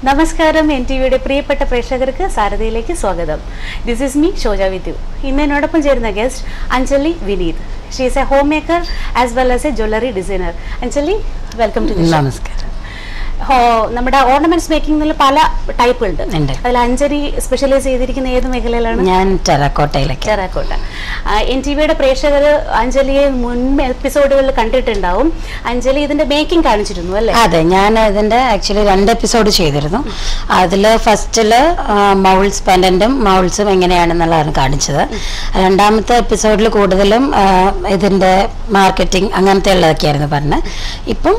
നമസ്കാരം NTVയുടെ പ്രിയപ്പെട്ട പ്രേക്ഷകർക്ക് സാരഥിയിലേക്ക് സ്വാഗതം. This is me Shoja with you. ഇന്ന് എന്നോടൊപ്പം ചേരുന്ന guest Anjali Vineeth. She is a homemaker as well as a jewelry designer. Anjali, welcome to the show. നമസ്കാരം. നമ്മുടെ ഓർണമെന്റ്സ് മേക്കിംഗിൽ പല ടൈപ്പ് ഉണ്ട്. അതിൽ അഞ്ജലി സ്പെഷ്യലൈസ് ചെയ്തിരിക്കുന്ന ഏത് മേഖലയിലാണ്? ഞാൻ ടെറാക്കോട്ടയിലേക്ക്. ടെറാക്കോട്ട. NTVയുടെ പ്രേക്ഷകർ അഞ്ജലിയെ മുൻ എപ്പിസോഡുകളിൽ കണ്ടിട്ടുണ്ടാവും. അഞ്ജലി ഇതിന്റെ മേക്കിംഗ് കാണിച്ചിരുന്നു അല്ലേ? അതെ, ഞാൻ ഇതിന്റെ ആക്ച്വലി 2 എപ്പിസോഡ് ചെയ്തിരുന്നു. അതില് ഫസ്റ്റില് മൗൾസ് പെൻഡന്റും മൗൾസും എങ്ങനെയാണെന്നുള്ളതാണ് കാണിച്ചത്. 2ാമത്തെ എപ്പിസോഡിൽ കൂടുതലും ഇതിന്റെ മാർക്കറ്റിംഗ് അങ്ങനത്തെ ഉള്ളതൊക്കെയായിരുന്നു പറഞ്ഞത്. ഇപ്പം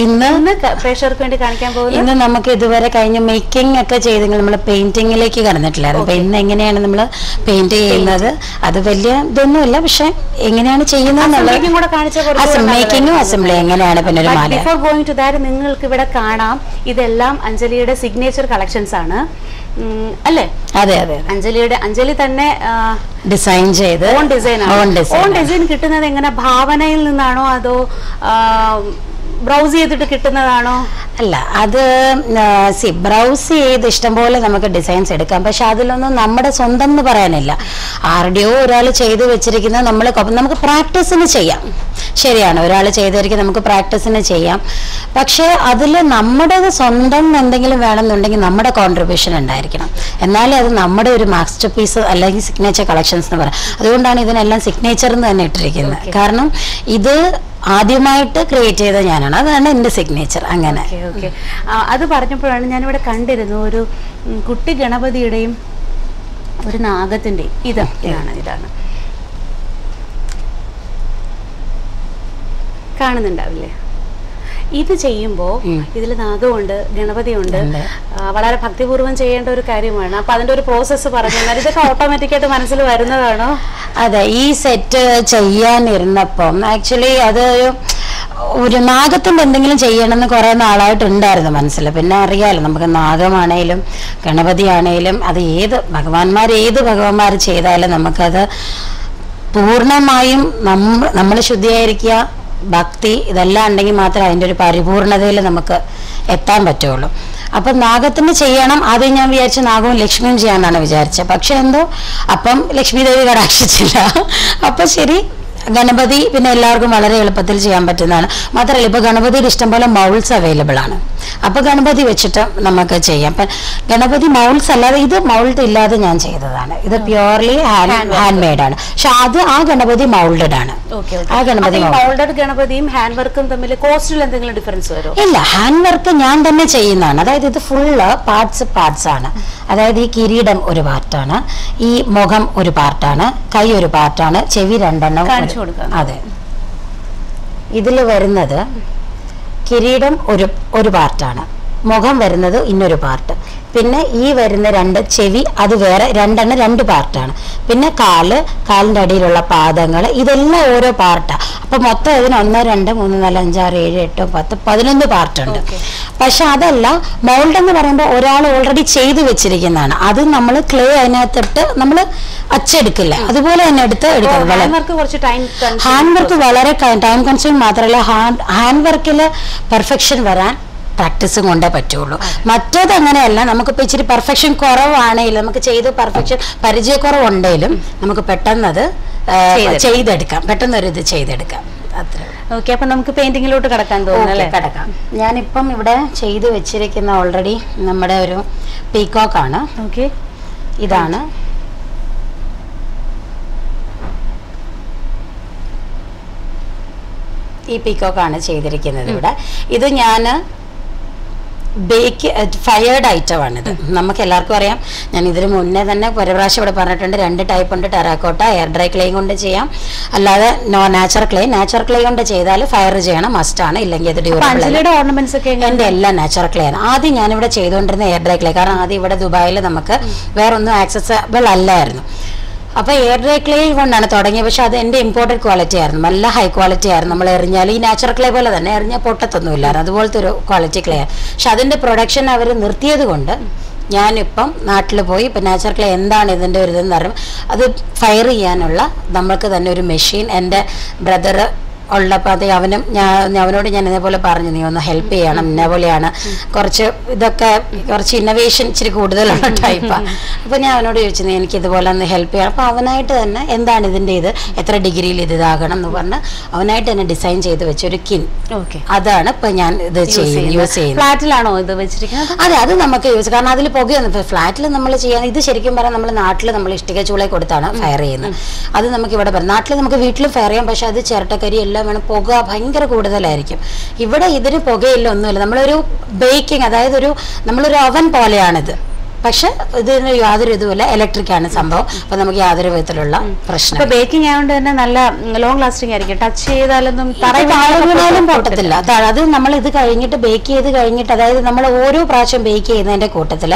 ഇന്ന് പ്രേക്ഷകർക്ക് വേണ്ടി കാണിക്കാൻ പോകുന്നത് ഇന്ന് നമുക്ക് ഇതുവരെ കഴിഞ്ഞ മേക്കിംഗ് ഒക്കെ ചെയ്തെങ്കിൽ നമ്മൾ പെയിന്റിങ്ങിലേക്ക് കടന്നിട്ടില്ലായിരുന്നു. അപ്പൊ ഇന്ന് എങ്ങനെയാണ് നമ്മൾ പെയിന്റ് ചെയ്യുന്നത്, അത് വലിയ ഇതൊന്നുമില്ല, പക്ഷെ എങ്ങനെയാണ് ചെയ്യുന്നത് മേക്കിങ്ങും അസംബ്ലി എങ്ങനെയാണ്. പിന്നെ ഒരു മാല. ബിഫോർ ഗോയിങ് ടു ദാറ്റ് നിങ്ങൾക്ക് ഇവിടെ കാണാം, ഇതെല്ലാം അഞ്ജലിയുടെ സിഗ്നേച്ചർ കളക്ഷൻസ് ആണ് അല്ലേ? അതെ അതെ. അഞ്ജലി തന്നെ ഡിസൈൻ ചെയ്ത് ഓൺ ഡിസൈൻ കിട്ടുന്നത് എങ്ങനെ? ഭാവനയിൽ നിന്നാണോ അതോ ബ്രൗസ് ചെയ്തിട്ട് കിട്ടുന്നതാണോ? അല്ല, അത് ബ്രൗസ് ചെയ്ത് ഇഷ്ടംപോലെ നമുക്ക് ഡിസൈൻസ് എടുക്കാം. പക്ഷെ അതിലൊന്നും നമ്മുടെ സ്വന്തം എന്ന് പറയാനില്ല. ആരുടെയോ ഒരാൾ ചെയ്ത് വെച്ചിരിക്കുന്നത് നമുക്ക് പ്രാക്ടീസിന് ചെയ്യാം. ശരിയാണ്, ഒരാൾ ചെയ്തിരിക്കുന്നത് നമുക്ക് പ്രാക്ടീസിന് ചെയ്യാം. പക്ഷെ അതിൽ നമ്മുടെ സ്വന്തം എന്തെങ്കിലും വേണമെന്നുണ്ടെങ്കിൽ നമ്മുടെ കോൺട്രിബ്യൂഷൻ ഉണ്ടായിരിക്കണം. എന്നാലേ അത് നമ്മുടെ ഒരു മാസ്റ്റർ പീസ് അല്ലെങ്കിൽ സിഗ്നേച്ചർ കളക്ഷൻസ് എന്ന് പറയാം. അതുകൊണ്ടാണ് ഇതിനെല്ലാം സിഗ്നേച്ചർ എന്ന് തന്നെ ഇട്ടിരിക്കുന്നത്. കാരണം ഇത് ആദ്യമായിട്ട് ക്രിയേറ്റ് ചെയ്ത ഞാനാണ്, അതാണ് എൻ്റെ സിഗ്നേച്ചർ. അങ്ങനെ അത് പറഞ്ഞപ്പോഴാണ് ഞാനിവിടെ കണ്ടിരുന്നു ഒരു കുട്ടി ഗണപതിയുടെയും ഒരു നാഗത്തിൻ്റെയും. ഇതാണ് കാണുന്നുണ്ടാവില്ലേ? ഇത് ചെയ്യുമ്പോൾ ഇതിൽ നാഗമുണ്ട്, ഗണപതിയുണ്ട്, വളരെ ഭക്തിപൂർവ്വം ചെയ്യേണ്ട ഒരു കാര്യമാണ്. അപ്പൊ അതിന്റെ ഒരു പ്രോസസ്സ് പറഞ്ഞു തന്നാൽ ഇതൊക്കെ ഓട്ടോമാറ്റിക്കായിട്ട് മനസ്സിൽ വരുന്നതാണോ? അതെ, ഈ സെറ്റ് ചെയ്യാനിരുന്നപ്പം ആക്ച്വലി അത് ഒരു നാഗത്തിന്റെ എന്തെങ്കിലും ചെയ്യണമെന്ന് കുറെ നാളായിട്ടുണ്ടായിരുന്നു മനസ്സിൽ. പിന്നെ അറിയാലോ, നമുക്ക് നാഗമാണേലും ഗണപതി ആണേലും അത് ഏത് ഭഗവാന്മാർ ചെയ്താലും നമുക്കത് പൂർണ്ണമായും നമ്മൾ ശുദ്ധിയായിരിക്കുക, ഭക്തി ഇതെല്ലാം ഉണ്ടെങ്കിൽ മാത്രമേ അതിൻ്റെ ഒരു പരിപൂർണതയിൽ നമുക്ക് എത്താൻ പറ്റുള്ളൂ. അപ്പം നാഗത്തിന് ചെയ്യണം. ആദ്യം ഞാൻ വിചാരിച്ച നാഗവും ലക്ഷ്മിയും ചെയ്യാമെന്നാണ് വിചാരിച്ചത്. പക്ഷെ എന്തോ അപ്പം ലക്ഷ്മി ദേവി കടാക്ഷിച്ചില്ല. അപ്പം ശരി, ഗണപതി പിന്നെ എല്ലാവർക്കും വളരെ എളുപ്പത്തിൽ ചെയ്യാൻ പറ്റുന്നതാണ്. മാത്രമല്ല ഇപ്പോൾ ഗണപതിയുടെ ഇഷ്ടംപോലെ മൗൾസ് അവൈലബിൾ ആണ്. അപ്പോൾ ഗണപതി വെച്ചിട്ട് നമുക്ക് ചെയ്യാം. അപ്പം ഗണപതി മൗൾസ് അല്ലാതെ ഇത് മൗൾഡ് ഇല്ലാതെ ഞാൻ ചെയ്തതാണ്. ഇത് പ്യുവർലി ഹാൻഡ് മെയ്ഡ് ആണ്. പക്ഷെ ആ ഗണപതി മൗൾഡഡ് ആണ്. ആ ഗണപതി മൗൾഡഡ് ഗണപതിയും ഹാൻഡ് വർക്കും തമ്മിൽ കോസ്റ്റിൽ എന്തെങ്കിലും ഡിഫറൻസ് വരും? ഇല്ല, ഹാൻഡ് വർക്ക് ഞാൻ തന്നെ ചെയ്യുന്നതാണ്. അതായത് ഇത് ഫുള്ള് പാർട്സ് ആണ്. അതായത് ഈ കിരീടം ഒരു പാർട്ടാണ്, ഈ മുഖം ഒരു പാർട്ടാണ്, കൈ ഒരു പാർട്ടാണ്, ചെവി 2 അതെ. ഇതിൽ വരുന്നത് കിരീടം ഒരു പാർട്ടാണ്, മുഖം വരുന്നത് ഇന്നൊരു പാർട്ട്, പിന്നെ ഈ വരുന്ന 2 ചെവി അത് വേറെ 2 പാർട്ടാണ്, പിന്നെ കാലിൻ്റെ അടിയിലുള്ള പാദങ്ങൾ, ഇതെല്ലാം ഓരോ പാർട്ടാണ്. അപ്പം മൊത്തം ഇതിന് 1 2 3 4 5 6 7 8 10 11 പാർട്ടുണ്ട്. പക്ഷെ അതല്ല, മൗൾഡ് എന്ന് പറയുമ്പോൾ ഒരാൾ ഓൾറെഡി ചെയ്തു വെച്ചിരിക്കുന്നതാണ്. അത് നമ്മൾ ക്ലേ അതിനകത്തിട്ട് നമ്മൾ അച്ചെടുക്കില്ല, അതുപോലെ തന്നെ എടുക്കുന്നത്. ഹാൻഡ് വർക്ക് വളരെ ടൈം കൺസ്യൂം മാത്രമല്ല, ഹാൻഡ് വർക്കിൽ പെർഫെക്ഷൻ വരാൻ പ്രാക്ടീസും കൊണ്ടേ പറ്റുള്ളൂ. മറ്റേത് അങ്ങനെയല്ല, നമുക്കിപ്പോൾ ഇച്ചിരി പെർഫെക്ഷൻ കുറവാണെങ്കിലും നമുക്ക് ചെയ്ത് പെർഫെക്ഷൻ പരിചയക്കുറവുണ്ടെങ്കിലും നമുക്ക് പെട്ടെന്നത് ചെയ്തെടുക്കാം, പെട്ടെന്നൊരിത് ചെയ്തെടുക്കാം. അത്ര. ഓക്കെ, അപ്പം നമുക്ക് പെയിന്റിങ്ങിലോട്ട് കടക്കാൻ തോന്നുന്നു. കടക്കാം. ഞാനിപ്പം ഇവിടെ ചെയ്ത് വെച്ചിരിക്കുന്ന ഓൾറെഡി നമ്മുടെ ഒരു പീക്കോക്കാണ്. ഓക്കെ, ഇതാണ്. ഈ പീക്കോക്കാണ് ചെയ്തിരിക്കുന്നത് ഇവിടെ. ഇത് ഞാൻ ഫയേർഡ് ഐറ്റം ആണിത്. നമുക്ക് എല്ലാവർക്കും അറിയാം, ഞാൻ ഇതിന് മുന്നേ തന്നെ ഒരു പ്രാവശ്യം ഇവിടെ പറഞ്ഞിട്ടുണ്ട്. 2 ടൈപ്പ് ഉണ്ട്, ടെറാക്കോട്ട എയർ ഡ്രൈ ക്ലേ കൊണ്ട് ചെയ്യാം, അല്ലാതെ നാച്ചുറൽ ക്ലേ കൊണ്ട് ചെയ്താൽ ഫയർ ചെയ്യണം, മസ്റ്റാണ്, ഇല്ലെങ്കിൽ അത് ഡ്യൂറബിൾ. ഓർണമെന്റ്സ് ഒക്കെ എൻ്റെ എല്ലാം നാച്ചുറൽ ക്ലേ ആണ്. ആദ്യം ഞാനിവിടെ ചെയ്തുകൊണ്ടിരുന്ന എയർ ഡ്രൈ ക്ലേ, കാരണം ആദ്യം ഇവിടെ ദുബായിൽ നമുക്ക് വേറൊന്നും ആക്സസബിൾ അല്ലായിരുന്നു. അപ്പോൾ എയർ ഡ്രൈ ക്ലേ കൊണ്ടാണ് തുടങ്ങിയത്. പക്ഷെ അത് എൻ്റെ ഇമ്പോർട്ടഡ് ക്വാളിറ്റി ആയിരുന്നു, നല്ല ഹൈ ക്വാളിറ്റി ആയിരുന്നു. നമ്മൾ എറിഞ്ഞാൽ ഈ നാച്ചുറൽ ക്ലേ പോലെ തന്നെ എറിഞ്ഞാൽ പൊട്ടത്തൊന്നുമില്ലായിരുന്നു, അതുപോലത്തെ ഒരു ക്വാളിറ്റി ക്ലേ ആണ്. പക്ഷെ അതിൻ്റെ പ്രൊഡക്ഷൻ അവർ നിർത്തിയത് കൊണ്ട് ഞാനിപ്പം നാട്ടിൽ പോയി ഇപ്പം നാച്ചുറൽ ക്ലേ എന്താണ് ഇതിൻ്റെ ഒരു ഇതെന്ന് പറയുമ്പോൾ അത് ഫയർ ചെയ്യാനുള്ള നമ്മൾക്ക് തന്നെ ഒരു മെഷീൻ എൻ്റെ ബ്രദർ ഉള്ളപ്പോൾ അത് അവനോട് ഞാൻ ഇതേപോലെ പറഞ്ഞു, നീ ഒന്ന് ഹെൽപ്പ് ചെയ്യണം, ഇന്ന പോലെയാണ് കുറച്ച് ഇതൊക്കെ കുറച്ച് ഇന്നോവേഷൻ ഇച്ചിരി കൂടുതലുള്ള ടൈപ്പാണ്. അപ്പോൾ ഞാൻ അവനോട് ചോദിച്ചു, നീ എനിക്ക് ഇതുപോലെ ഒന്ന് ഹെൽപ്പ് ചെയ്യണം. അപ്പോൾ അവനായിട്ട് തന്നെ എന്താണ് ഇതിൻ്റെ ഇത്, എത്ര ഡിഗ്രിയിൽ ഇത് ഇതാകണം എന്ന് പറഞ്ഞ് അവനായിട്ട് തന്നെ ഡിസൈൻ ചെയ്ത് വെച്ചൊരു കിൻ. അതാണ് ഇപ്പം ഞാൻ ഇത് യൂസ് ചെയ്യുന്നത്. ഫ്ലാറ്റിലാണോ ഇത് വെച്ചിരിക്കുന്നത്? അതെ, അത് നമുക്ക് യൂസ്, കാരണം അതിൽ പുകയൊന്നും ഫ്ലാറ്റിൽ നമ്മൾ ചെയ്യാൻ, ഇത് ശരിക്കും പറഞ്ഞാൽ നമ്മൾ നാട്ടിൽ നമ്മൾ ഇഷ്ടിക ചൂളയിൽ കൊടുത്താണ് ഫയർ ചെയ്യുന്നത്. അത് നമുക്ക് ഇവിടെ പറയാം, നാട്ടിൽ നമുക്ക് വീട്ടിലും ഫയർ ചെയ്യാം, പക്ഷെ അത് ചിരട്ടക്കരി എല്ലാം വേണം, പുക ഭയങ്കര കൂടുതലായിരിക്കും. ഇവിടെ ഇതിന് പുകയില്ല, ഒന്നുമില്ല. നമ്മളൊരു ബേക്കിംഗ്, അതായത് നമ്മളൊരു ഓവൻ പോലെയാണിത്. പക്ഷെ ഇതിന് യാതൊരു ഇതുമില്ല, ഇലക്ട്രിക് ആണ് സംഭവം. അപ്പൊ നമുക്ക് യാതൊരു വിധത്തിലുള്ള പ്രശ്നം. ബേക്കിംഗ് ആയതുകൊണ്ട് തന്നെ നല്ല ലോങ് ലാസ്റ്റിംഗ് ആയിരിക്കും. ടച്ച് ചെയ്താലൊന്നും പൊട്ടത്തില്ല. അത് നമ്മൾ ഇത് കഴിഞ്ഞിട്ട് ബേക്ക് ചെയ്ത് കഴിഞ്ഞിട്ട്, അതായത് നമ്മൾ ഓരോ പ്രാവശ്യം ബേക്ക് ചെയ്യുന്നതിന്റെ കൂട്ടത്തിൽ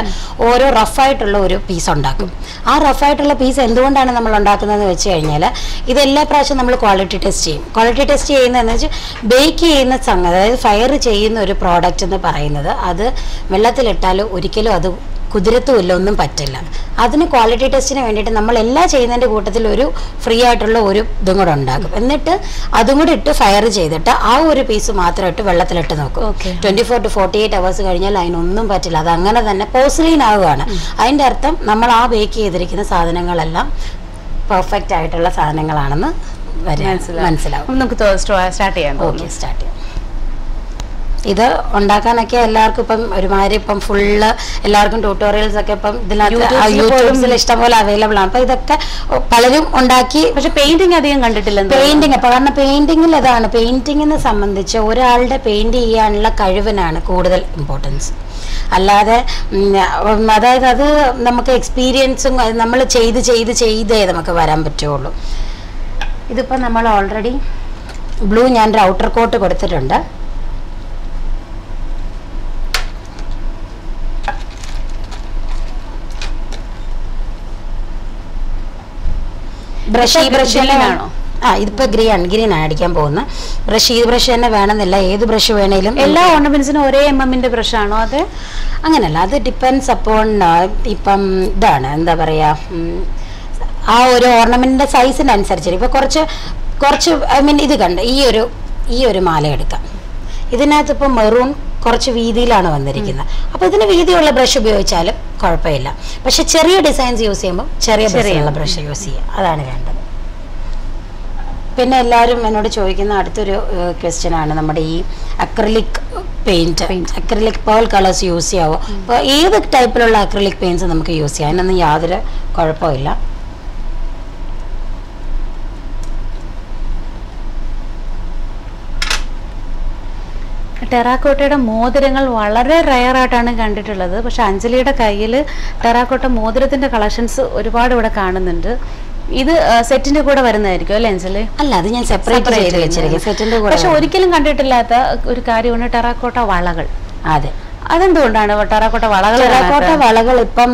ഓരോ റഫായിട്ടുള്ള ഒരു പീസ് ഉണ്ടാക്കും. ആ റഫായിട്ടുള്ള പീസ് എന്തുകൊണ്ടാണ് നമ്മൾ ഉണ്ടാക്കുന്നതെന്ന് വെച്ച് കഴിഞ്ഞാൽ, ഇത് എല്ലാ പ്രാവശ്യം നമ്മൾ ക്വാളിറ്റി ടെസ്റ്റ് ചെയ്യും. ക്വാളിറ്റി ടെസ്റ്റ് ചെയ്യുന്നതെന്ന് വെച്ചാൽ ബേക്ക് ചെയ്യുന്ന സംഗതി, അതായത് ഫയർ ചെയ്യുന്ന ഒരു പ്രോഡക്റ്റ് എന്ന് പറയുന്നത്, അത് വെള്ളത്തിലിട്ടാൽ ഒരിക്കലും അത് കുതിരത്തുമില്ല, ഒന്നും പറ്റില്ല. അതിന് ക്വാളിറ്റി ടെസ്റ്റിന് വേണ്ടിയിട്ട് നമ്മൾ എല്ലാം ചെയ്യുന്നതിൻ്റെ കൂട്ടത്തിൽ ഒരു ഫ്രീ ആയിട്ടുള്ള ഒരു ഇതും കൂടെ ഉണ്ടാക്കും. എന്നിട്ട് അതും കൂടി ഇട്ട് ഫയർ ചെയ്തിട്ട് ആ ഒരു പീസ് മാത്രം ഇട്ട് വെള്ളത്തിലിട്ട് നോക്കും. 24 to 48 hours കഴിഞ്ഞാൽ അതിനൊന്നും പറ്റില്ല, അത് അങ്ങനെ തന്നെ പോഴ്സലൈൻ ആവുകയാണ്. അതിൻ്റെ അർത്ഥം നമ്മൾ ആ ബേക്ക് ചെയ്തിരിക്കുന്ന സാധനങ്ങളെല്ലാം പെർഫെക്റ്റ് ആയിട്ടുള്ള സാധനങ്ങളാണെന്ന് മനസ്സിലാവും. നമുക്ക് സ്റ്റാർട്ട് ചെയ്യാം. ഓക്കെ, സ്റ്റാർട്ട് ചെയ്യാം. ഇത് ഉണ്ടാക്കാനൊക്കെ എല്ലാവർക്കും ഇപ്പം ഒരുമാതിരി ഇപ്പം ഫുള്ള് എല്ലാവർക്കും ട്യൂട്ടോറിയൽസ് ഒക്കെ ഇപ്പം ഇതിനകത്ത് യൂട്യൂബ്സിൽ ഇഷ്ടംപോലെ അവൈലബിൾ ആണ്. അപ്പൊ ഇതൊക്കെ പലരും ഉണ്ടാക്കി. പക്ഷെ പെയിന്റിങ് അധികം കണ്ടിട്ടില്ല. പെയിന്റിങ് അപ്പൊ കാരണം പെയിന്റിങ്ങിൽ അതാണ്, പെയിന്റിങ്ങിനെ സംബന്ധിച്ച് ഒരാളുടെ പെയിന്റ് ചെയ്യാനുള്ള കഴിവിനാണ് കൂടുതൽ ഇമ്പോർട്ടൻസ്. അല്ലാതെ അതായത് അത് നമുക്ക് എക്സ്പീരിയൻസും നമ്മൾ ചെയ്തേ നമുക്ക് വരാൻ പറ്റുള്ളൂ. ഇതിപ്പോൾ നമ്മൾ ഓൾറെഡി ബ്ലൂ ഞാനൊരു ഔട്ടർ കോട്ട് കൊടുത്തിട്ടുണ്ട്. ബ്രഷാണോ? ഇതിപ്പോ ഗ്രീൻ ആണ് അടിക്കാൻ പോകുന്നത്. ഈ ബ്രഷ് തന്നെ വേണമെന്നില്ല, ഏത് ബ്രഷ് വേണേലും. എല്ലാ ഓർണമെന്റ്സിനും ഒരേ mm ബ്രഷാണോ? അത് അങ്ങനല്ല, അത് ഡിപ്പെൻഡ്സ് അപ്പോൺ ഇപ്പം ഇതാണ് എന്താ പറയാ, ആ ഒരു ഓർണമെന്റിന്റെ സൈസിനനുസരിച്ച്. ഇപ്പൊ കുറച്ച് ഐ മീൻ ഇത് കണ്ട് ഈ ഒരു മാല എടുക്കാം. ഇതിനകത്ത് ഇപ്പൊ മെറൂൺ കുറച്ച് വീതിയിലാണ് വന്നിരിക്കുന്നത്. അപ്പോൾ ഇതിന് വീതിയുള്ള ബ്രഷ് ഉപയോഗിച്ചാലും കുഴപ്പമില്ല. പക്ഷെ ചെറിയ ഡിസൈൻസ് യൂസ് ചെയ്യുമ്പോൾ ചെറിയ ബ്രഷ് യൂസ് ചെയ്യുക, അതാണ് വേണ്ടത്. പിന്നെ എല്ലാവരും എന്നോട് ചോദിക്കുന്ന അടുത്തൊരു ക്വസ്റ്റ്യൻ ആണ് നമ്മുടെ ഈ acrylic acrylic pearl colours use ചെയ്യാവോ? അപ്പോൾ ഏത് ടൈപ്പിലുള്ള അക്രിലിക് പെയിന്റ്സ് നമുക്ക് യൂസ് ചെയ്യാം, അതിനൊന്നും യാതൊരു കുഴപ്പമില്ല. ടെറാക്കോട്ടയുടെ മോതിരങ്ങൾ വളരെ റയറായിട്ടാണ് കണ്ടിട്ടുള്ളത്. പക്ഷെ അഞ്ജലിയുടെ കയ്യിൽ ടെറാക്കോട്ട മോതിരത്തിന്റെ കളക്ഷൻസ് ഒരുപാട് ഇവിടെ കാണുന്നുണ്ട്. ഇത് സെറ്റിന്റെ കൂടെ വരുന്നതായിരിക്കും അല്ലേ അഞ്ജലി? അല്ല, അത് ഞാൻ സെപ്പറേറ്റ് ചെയ്ത് വെച്ചിരിക്കും സെറ്റിന്റെ കൂടെ. പക്ഷെ ഒരിക്കലും കണ്ടിട്ടില്ലാത്ത ഒരു കാര്യമാണ് ടെറാക്കോട്ട വളകൾ. അതെ, അതെന്തുകൊണ്ടാണ് ടെറാക്കോട്ട വളകൾ ഇപ്പം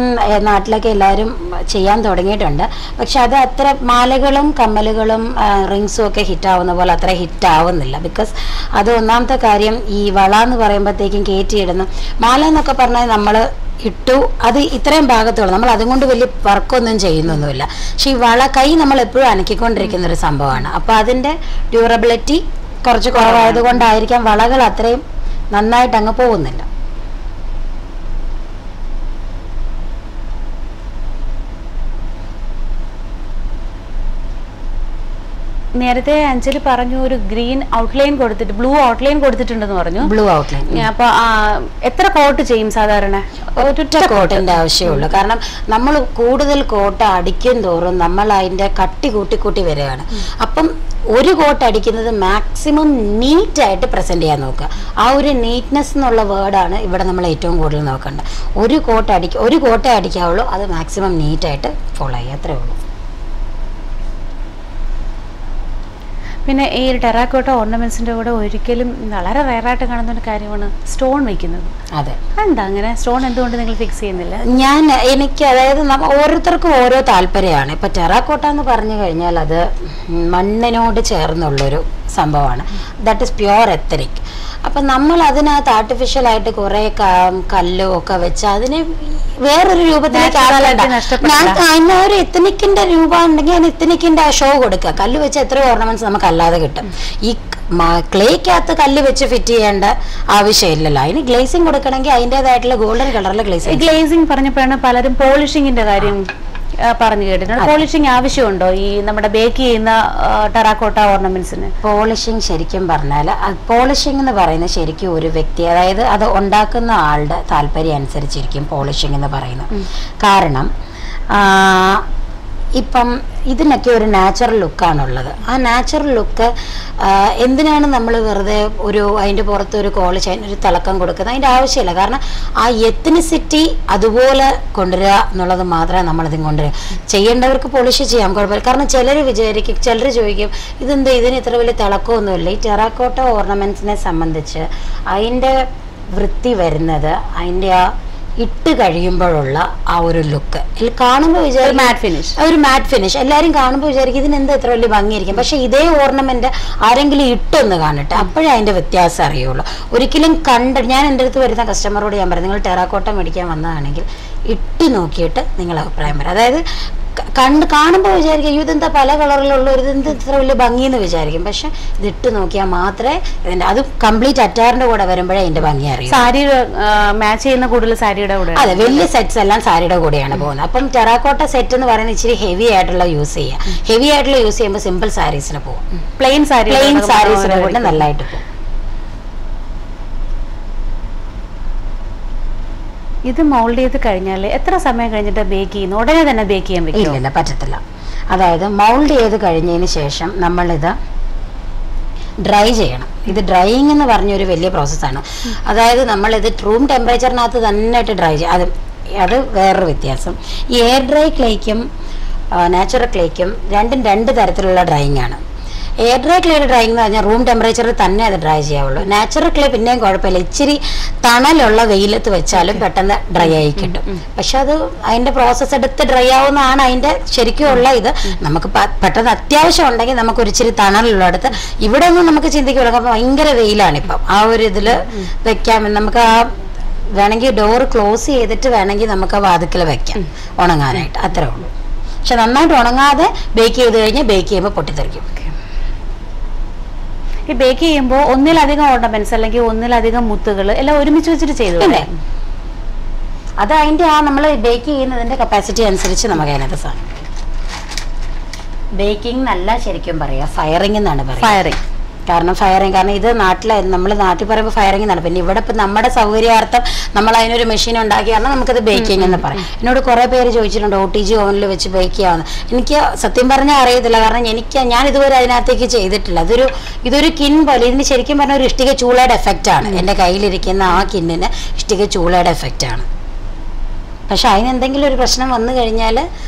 നാട്ടിലൊക്കെ എല്ലാവരും ചെയ്യാൻ തുടങ്ങിയിട്ടുണ്ട്. പക്ഷെ അത് അത്ര മാലകളും കമ്മലുകളും റിങ്സും ഒക്കെ ഹിറ്റാവുന്ന പോലെ അത്ര ഹിറ്റ് ആവുന്നില്ല. ബിക്കോസ് അത് ഒന്നാമത്തെ കാര്യം, ഈ വള എന്ന് പറയുമ്പോഴത്തേക്കും കയറ്റിയിടുന്നു. മാല എന്നൊക്കെ പറഞ്ഞാൽ നമ്മൾ ഇട്ടു, അത് ഇത്രയും ഭാഗത്തുള്ളൂ, നമ്മൾ അതുകൊണ്ട് വലിയ വർക്കൊന്നും ചെയ്യുന്നൊന്നുമില്ല. പക്ഷെ ഈ വള കൈ നമ്മൾ എപ്പോഴും അനക്കിക്കൊണ്ടിരിക്കുന്ന ഒരു സംഭവമാണ്. അപ്പോൾ അതിൻ്റെ ഡ്യൂറബിലിറ്റി കുറച്ച് കുറവായതുകൊണ്ടായിരിക്കാം വളകൾ അത്രയും നന്നായിട്ട് അങ്ങ് പോകുന്നില്ല. നേരത്തെ അഞ്ജലി പറഞ്ഞു ഒരു ഗ്രീൻ ഔട്ട്ലൈൻ കൊടുത്തിട്ട് ബ്ലൂ ഔട്ട്ലൈൻ കൊടുത്തിട്ടുണ്ടെന്ന് പറഞ്ഞു. ബ്ലൂ ഔട്ട്ലൈൻ അപ്പൊ എത്ര കോട്ട് ചെയ്യും സാധാരണ? ഒറ്റ കോട്ടിന്റെ ആവശ്യമുള്ളൂ. കാരണം നമ്മൾ കൂടുതൽ കോട്ട് അടിക്കും തോറും നമ്മൾ അതിന്റെ കട്ടി കൂട്ടി വരികയാണ്. അപ്പം ഒരു കോട്ട് അടിക്കുന്നത് മാക്സിമം നീറ്റായിട്ട് പ്രസന്റ് ചെയ്യാൻ നോക്കുക. ആ ഒരു നീറ്റ്നെസ് എന്നുള്ള വേർഡാണ് ഇവിടെ നമ്മൾ ഏറ്റവും കൂടുതൽ നോക്കേണ്ടത്. ഒരു കോട്ടേ അടിക്കാവുള്ളൂ, അത് മാക്സിമം നീറ്റായിട്ട് ഫോളോ ചെയ്യുക, അത്രേ ഉള്ളൂ. പിന്നെ ഈ ടെറാക്കോട്ട ഓർണമെന്റ്സിന്റെ കൂടെ ഒരിക്കലും വളരെ റയറായിട്ട് കാണുന്ന ഒരു കാര്യമാണ് സ്റ്റോൺ വെക്കുന്നത്. അതെ, എന്താ അങ്ങനെ സ്റ്റോൺ എന്തുകൊണ്ട് നിങ്ങൾ ഫിക്സ് ചെയ്യുന്നില്ല? എനിക്ക് അതായത് ഓരോരുത്തർക്കും ഓരോ താല്പര്യമാണ്. ഇപ്പൊ ടെറാക്കോട്ട എന്ന് പറഞ്ഞു കഴിഞ്ഞാൽ അത് മണ്ണിനോട് ചേർന്നുള്ളൊരു സംഭവമാണ്. That is pure ethnic. അപ്പം നമ്മൾ അതിനകത്ത് ആർട്ടിഫിഷ്യലായിട്ട് കുറേ കല്ലും ഒക്കെ വെച്ച് അതിനെ വേറൊരു രൂപത്തിലേക്ക് അതിന് ഒരു എത്തനിക്കിന്റെ രൂപം ഉണ്ടെങ്കിൽ അതിന് എത്തനിക്കിന്റെ ആ ഷോ കൊടുക്കുക. കല്ല് വെച്ച് എത്ര ഓർണമെന്റ്സ് നമുക്ക് അല്ലാതെ കിട്ടും. ഈ ക്ലേക്കകത്ത് കല്ല് വെച്ച് ഫിറ്റ് ചെയ്യേണ്ട ആവശ്യമില്ലല്ലോ. അതിന് ഗ്ലേസിംഗ് കൊടുക്കണമെങ്കിൽ അതിൻ്റെതായിട്ടുള്ള ഗോൾഡൻ കളറിലെ ഗ്ലേസിംഗ് പറഞ്ഞപ്പോഴാണ് പലരും പോളിഷിങ്ങിന്റെ കാര്യം പറഞ്ഞു കേട്ടിട്ടുണ്ട്. പോളിഷിങ് ആവശ്യമുണ്ടോ ഈ നമ്മുടെ ബേക്ക് ചെയ്യുന്ന ടെറാക്കോട്ട ഓർണമെന്റ്സിന്? പോളിഷിങ് ശരിക്കും പറഞ്ഞാൽ പോളിഷിംഗ് എന്ന് പറയുന്നത് ശരിക്കും ഒരു വ്യക്തി, അതായത് അത് ഉണ്ടാക്കുന്ന ആളുടെ താല്പര്യം അനുസരിച്ചിരിക്കും പോളിഷിംഗ് എന്ന് പറയുന്നത്. കാരണം ഇപ്പം ഇതിനൊക്കെ ഒരു നാച്ചുറൽ ലുക്കാണുള്ളത്. ആ നാച്ചുറൽ ലുക്ക് എന്തിനാണ് നമ്മൾ വെറുതെ അതിൻ്റെ പുറത്ത് ഒരു കോളിഷ് അതിനൊരു തിളക്കം കൊടുക്കുന്നത്? അതിൻ്റെ ആവശ്യമില്ല. കാരണം ആ എത്തനിസിറ്റി അതുപോലെ കൊണ്ടുവരിക എന്നുള്ളത് മാത്രമേ നമ്മളിതും കൊണ്ടുവരിക. ചെയ്യേണ്ടവർക്ക് പോളിഷ് ചെയ്യാം, കുഴപ്പമില്ല. കാരണം ചിലർ ചോദിക്കും ഇതെന്താ ഇതിന് ഇത്ര വലിയ തിളക്കമൊന്നുമില്ല. ഈ ടെറാക്കോട്ട ഓർണമെൻറ്റ്സിനെ സംബന്ധിച്ച് അതിൻ്റെ വൃത്തി വരുന്നത് അതിൻ്റെ ആ ഇട്ട് കഴിയുമ്പോഴുള്ള ആ ഒരു ലുക്ക് കാണുമ്പോൾ വിചാരിക്കും ഒരു മാറ്റ് ഫിനിഷ്. എല്ലാവരും കാണുമ്പോൾ വിചാരിക്കും ഇതിനെന്താ എത്ര വലിയ ഭംഗിയായിരിക്കും. പക്ഷെ ഇതേ ഓർണമെന്റ് ആരെങ്കിലും ഇട്ടൊന്ന് കാണട്ടെ, അപ്പോഴേ അതിന്റെ വ്യത്യാസം അറിയുള്ളൂ. ഒരിക്കലും ഞാൻ എൻ്റെ അടുത്ത് വരുന്ന കസ്റ്റമറോട് ഞാൻ പറയും, നിങ്ങൾ ടെറാക്കോട്ട മേടിക്കാൻ വന്നതാണെങ്കിൽ ഇട്ട് നോക്കിയിട്ട് നിങ്ങൾ അഭിപ്രായം പറയാം. അതായത് കാണുമ്പോൾ വിചാരിക്കും അയ്യോ ഇതെന്താ പല കളറിലുള്ള ഒരു ഇതെന്താ ഇത്ര വലിയ ഭംഗിയെന്ന് വിചാരിക്കും. പക്ഷെ ഇതിട്ട് നോക്കിയാൽ മാത്രമേ ഇതിന്റെ അത് കംപ്ലീറ്റ് അറ്റാറിന്റെ കൂടെ വരുമ്പോഴേ അതിന്റെ ഭംഗി അറിയും. സാരി മാച്ച് ചെയ്യുന്ന കൂടുതൽ സാരിയുടെ കൂടെ. അതെ, വലിയ സെറ്റ്സ് എല്ലാം സാരിയുടെ കൂടെയാണ് പോകുന്നത്. അപ്പം ടെറാക്കോട്ട സെറ്റ് എന്ന് പറയുന്നത് ഇച്ചിരി ഹെവി ആയിട്ടുള്ള യൂസ് ചെയ്യാം. ഹെവി ആയിട്ടുള്ള യൂസ് ചെയ്യുമ്പോൾ സിമ്പിൾ സാരീസിന് പോകും. പ്ലെയിൻ സാരീസിനെ കൊണ്ട് നല്ലതായിട്ട് പോകും. ഇത് മോൾഡ് ചെയ്ത് കഴിഞ്ഞാൽ എത്ര സമയം കഴിഞ്ഞിട്ട് ബേക്ക് ചെയ്യുന്നു? ഉടനെ തന്നെ ബേക്ക് ചെയ്യാൻ പറ്റും? ഇല്ല, പറ്റത്തില്ല. അതായത് മൗൾഡ് ചെയ്ത് കഴിഞ്ഞതിന് ശേഷം നമ്മളിത് ഡ്രൈ ചെയ്യണം. ഇത് ഡ്രൈയിങ് എന്ന് പറഞ്ഞൊരു വലിയ പ്രോസസ്സാണ്. അതായത് നമ്മളിത് റൂം ടെമ്പറേച്ചറിനകത്ത് തന്നെയായിട്ട് ഡ്രൈ ചെയ്യും. അത് വേറൊരു വ്യത്യാസം. ഈ എയർ ഡ്രൈ ക്ലേക്കും നാച്ചുറൽ ക്ലേക്കും രണ്ട് തരത്തിലുള്ള ഡ്രൈയിങ് ആണ്. എയർ ഡ്രൈ ക്ലേയുടെ ഡ്രൈയിങ് എന്ന് പറഞ്ഞാൽ റൂം ടെമ്പറേച്ചറിൽ തന്നെ അത് ഡ്രൈ ചെയ്യാവുള്ളൂ. നാച്ചുറൽ ക്ലേ പിന്നെയും കുഴപ്പമില്ല, ഇച്ചിരി തണലുള്ള വെയിലത്ത് വെച്ചാലും പെട്ടെന്ന് ഡ്രൈ ആയി കിട്ടും. പക്ഷെ അത് അതിൻ്റെ പ്രോസസ്സ് എടുത്ത് ഡ്രൈ ആവുന്നതാണ് അതിൻ്റെ ശരിക്കുമുള്ള ഇത്. നമുക്ക് പെട്ടെന്ന് അത്യാവശ്യം ഉണ്ടെങ്കിൽ നമുക്ക് ഒരിച്ചിരി തണലുള്ളടത്ത് ഇവിടെ ഒന്നും നമുക്ക് ചിന്തിക്കില്ല. അപ്പം ഭയങ്കര വെയിലാണിപ്പം. ആ ഒരു ഇതിൽ വെക്കാം. നമുക്ക് ആ വേണമെങ്കിൽ ഡോറ് ക്ലോസ് ചെയ്തിട്ട് വേണമെങ്കിൽ നമുക്ക് ആ വാതിക്കൽ വെക്കാം ഉണങ്ങാനായിട്ട്, അത്രേ ഉള്ളൂ. പക്ഷെ നന്നായിട്ട് ഉണങ്ങാതെ ബേക്ക് ചെയ്ത് കഴിഞ്ഞാൽ ബേക്ക് ചെയ്യുമ്പോൾ പൊട്ടിത്തെറിക്കും. ഈ ബേക്ക് ചെയ്യുമ്പോൾ ഒന്നിലധികം ഓർണമെന്റ്സ് അല്ലെങ്കിൽ ഒന്നിലധികം മുത്തുകൾ എല്ലാം ഒരുമിച്ച് വെച്ചിട്ട് ചെയ്തു അല്ലേ? അത് അതിൻ്റെ നമ്മൾ ബേക്ക് ചെയ്യുന്നതിൻ്റെ കപ്പാസിറ്റി അനുസരിച്ച് നമുക്ക് അതിനകത്ത് സാധനം. ബേക്കിംഗ് എന്നല്ല ശരിക്കും പറയാം, ഫയറിംഗ് എന്നാണ് പറയുക. കാരണം ഇത് നമ്മൾ നാട്ടിൽ പറയുമ്പോൾ ഫയറിംഗ് എന്നാണ്. പിന്നെ ഇവിടെ ഇപ്പം നമ്മുടെ സൗകര്യാർത്ഥം നമ്മൾ അതിനൊരു മെഷീൻ ഉണ്ടാക്കി കാരണം നമുക്കത് ബേക്കിംഗ് എന്ന് പറയും. എന്നോട് കുറേ പേര് ചോദിച്ചിട്ടുണ്ട് OTG ഓവനിൽ വെച്ച് ബേക്ക് ചെയ്യാവുന്ന. എനിക്ക് സത്യം പറഞ്ഞാൽ അറിയത്തില്ല. കാരണം ഞാൻ ഇതുവരെ അതിനകത്തേക്ക് ചെയ്തിട്ടില്ല. ഇതൊരു കിൻ പോലെ. ഇതിന് ശരിക്കും പറഞ്ഞാൽ ഒരു ഇഷ്ടിക ചൂളയുടെ എഫക്റ്റ് ആണ്. എൻ്റെ കയ്യിലിരിക്കുന്ന ആ കിന്നിന് ഇഷ്ടിക ചൂളയുടെ എഫക്റ്റ് ആണ്. പക്ഷെ അതിനെന്തെങ്കിലും ഒരു പ്രശ്നം വന്നു കഴിഞ്ഞാൽ